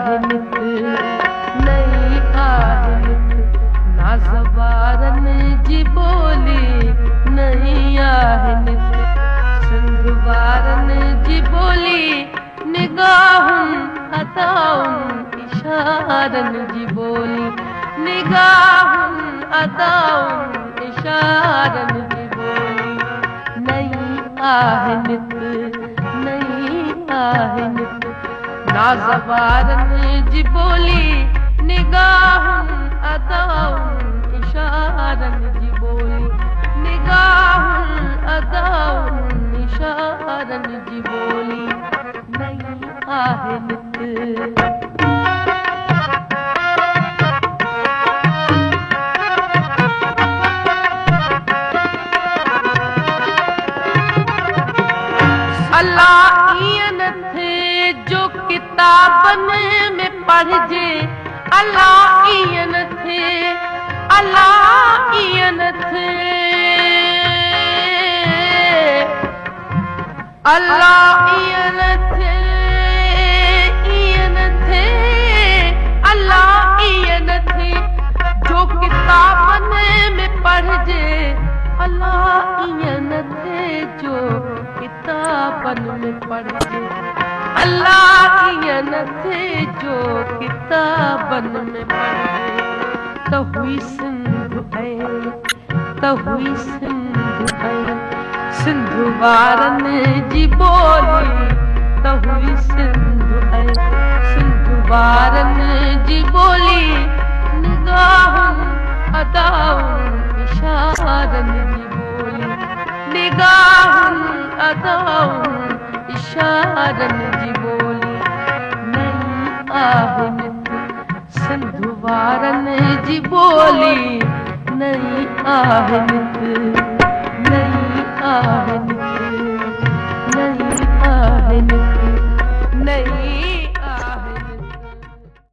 आहे नित नई आहे नित नाज़वारन जी बोली नई आहे नित सिंध वारन जी बोली निगाहुन अदाउन इशारन जी बोली निगाहुन अदाउन इशारन जी बोली नई आहे नित नई आहे नित नाज़वारन जी बोली निगाहुन अदाउन इशारन जी बोली निगाहुन अदाउन इशारन जी बोली नई आहे नित अल्लाह ईअं न थे जो किताबन में पढ़जे अल्लाह ईअं न थे अल्लाह ईअं न थे अल्लाह ईअं न थे ईअं न थे अल्लाह ईअं न थे जो किताबन में पढ़जे अल्लाह ईअं न थे जो किताबन में पढ़जे अल्लाह ईअं न थे जो किताबन में पढ़जे त हुई सिंध सिंध वारन जी बोली त हुई सिंध वारन जी बोली निगाहुन अदाउन इशारन जी बोली निगाहुन अदाउन इशारन जी बोली नई आहे नित सिंध वारन जी बोली नई आहे नित